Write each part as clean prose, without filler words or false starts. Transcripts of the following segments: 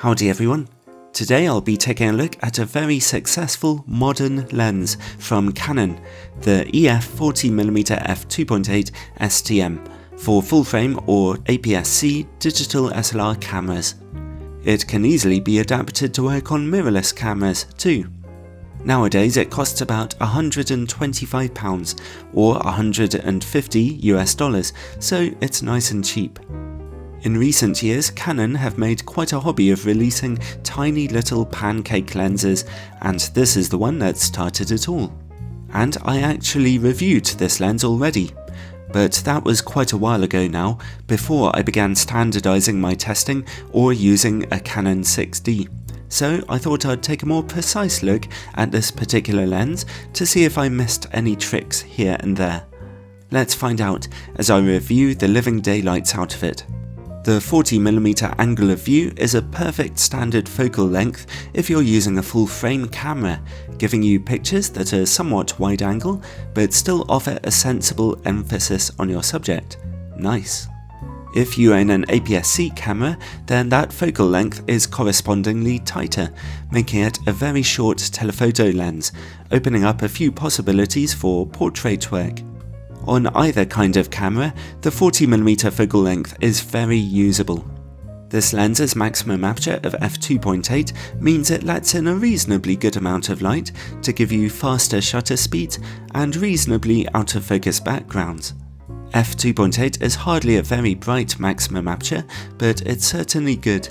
Howdy everyone. Today I'll be taking a look at a very successful modern lens from Canon, the EF 40mm f2.8 STM, for full frame or APS-C digital SLR cameras. It can easily be adapted to work on mirrorless cameras too. Nowadays it costs about £125 or $150 US, so it's nice and cheap. In recent years, Canon have made quite a hobby of releasing tiny little pancake lenses, and this is the one that started it all. And I actually reviewed this lens already, but that was quite a while ago now, before I began standardizing my testing or using a Canon 6D. So I thought I'd take a more precise look at this particular lens to see if I missed any tricks here and there. Let's find out as I review the living daylights out of it. The 40mm angle of view is a perfect standard focal length if you're using a full frame camera, giving you pictures that are somewhat wide angle but still offer a sensible emphasis on your subject. Nice. If you own an APS-C camera, then that focal length is correspondingly tighter, making it a very short telephoto lens, opening up a few possibilities for portrait work. On either kind of camera, the 40mm focal length is very usable. This lens's maximum aperture of f2.8 means it lets in a reasonably good amount of light to give you faster shutter speeds and reasonably out of focus backgrounds. f2.8 is hardly a very bright maximum aperture, but it's certainly good,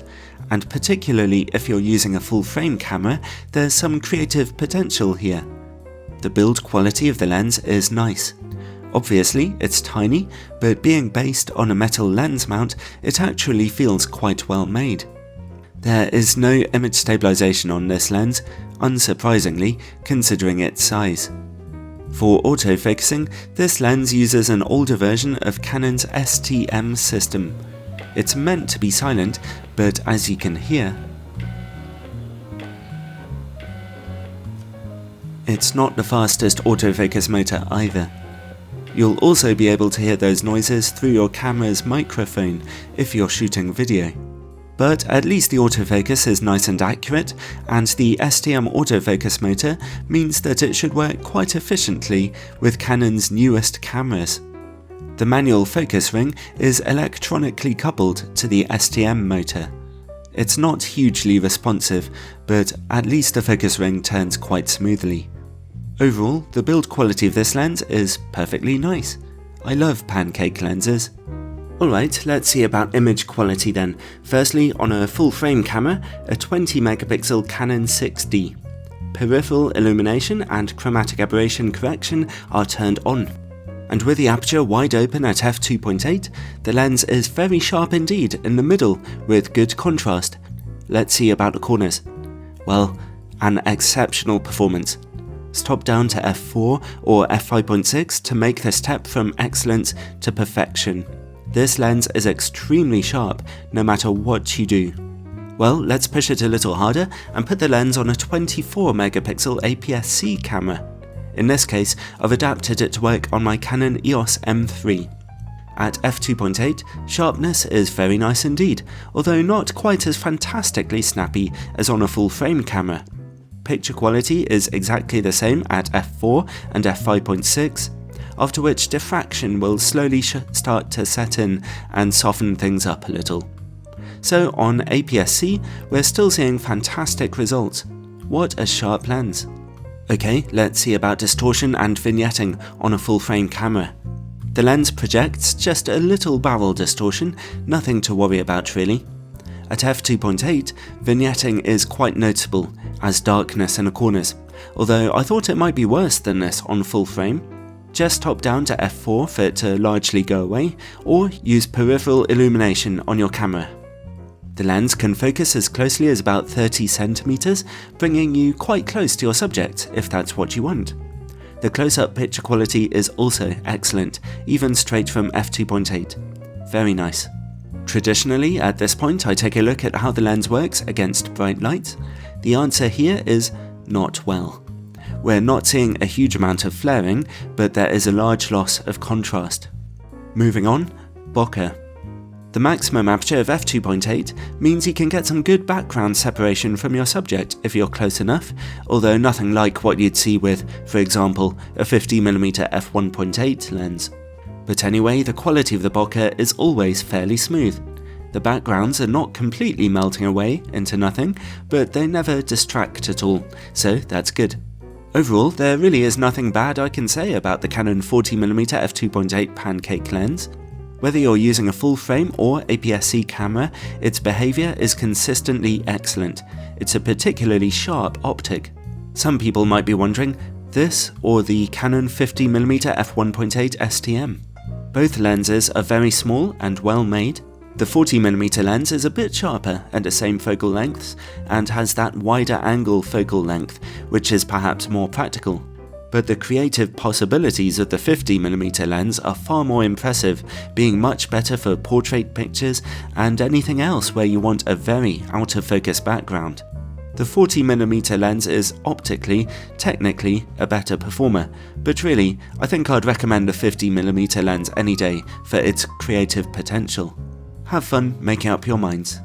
and particularly if you're using a full frame camera, there's some creative potential here. The build quality of the lens is nice. Obviously, it's tiny, but being based on a metal lens mount, it actually feels quite well made. There is no image stabilization on this lens, unsurprisingly, considering its size. For autofocusing, this lens uses an older version of Canon's STM system. It's meant to be silent, but as you can hear, it's not the fastest autofocus motor either. You'll also be able to hear those noises through your camera's microphone if you're shooting video. But at least the autofocus is nice and accurate, and the STM autofocus motor means that it should work quite efficiently with Canon's newest cameras. The manual focus ring is electronically coupled to the STM motor. It's not hugely responsive, but at least the focus ring turns quite smoothly. Overall, the build quality of this lens is perfectly nice. I love pancake lenses. Alright, let's see about image quality then. Firstly, on a full frame camera, a 20 megapixel Canon 6D. Peripheral illumination and chromatic aberration correction are turned on. And with the aperture wide open at f2.8, the lens is very sharp indeed in the middle with good contrast. Let's see about the corners. Well, an exceptional performance. Stop down to f4 or f5.6 to make the step from excellence to perfection. This lens is extremely sharp no matter what you do. Well, let's push it a little harder and put the lens on a 24 megapixel APS-C camera. In this case, I've adapted it to work on my Canon EOS M3. At f2.8, sharpness is very nice indeed, although not quite as fantastically snappy as on a full frame camera. Picture quality is exactly the same at f4 and f5.6, after which diffraction will slowly start to set in and soften things up a little. So on APS-C, we're still seeing fantastic results. What a sharp lens. Okay, let's see about distortion and vignetting on a full frame camera. The lens projects just a little barrel distortion, nothing to worry about really. At f2.8, vignetting is quite noticeable, as darkness in the corners, although I thought it might be worse than this on full frame. Just top down to f4 for it to largely go away, or use peripheral illumination on your camera. The lens can focus as closely as about 30 centimeters, bringing you quite close to your subject if that's what you want. The close-up picture quality is also excellent, even straight from f2.8. Very nice. Traditionally, at this point, I take a look at how the lens works against bright light. The answer here is not well. We're not seeing a huge amount of flaring, but there is a large loss of contrast. Moving on, Bokeh. The maximum aperture of f2.8 means you can get some good background separation from your subject if you're close enough, although nothing like what you'd see with, for example, a 50mm f1.8 lens. But anyway, the quality of the bokeh is always fairly smooth. The backgrounds are not completely melting away into nothing, but they never distract at all, so that's good. Overall, there really is nothing bad I can say about the Canon 40mm f2.8 pancake lens. Whether you're using a full frame or APS-C camera, its behaviour is consistently excellent. It's a particularly sharp optic. Some people might be wondering, this or the Canon 50mm f1.8 STM? Both lenses are very small and well made. The 40mm lens is a bit sharper and the same focal lengths, and has that wider angle focal length, which is perhaps more practical. But the creative possibilities of the 50mm lens are far more impressive, being much better for portrait pictures and anything else where you want a very out of focus background. The 40mm lens is optically, technically, a better performer, but really, I think I'd recommend the 50mm lens any day for its creative potential. Have fun making up your minds.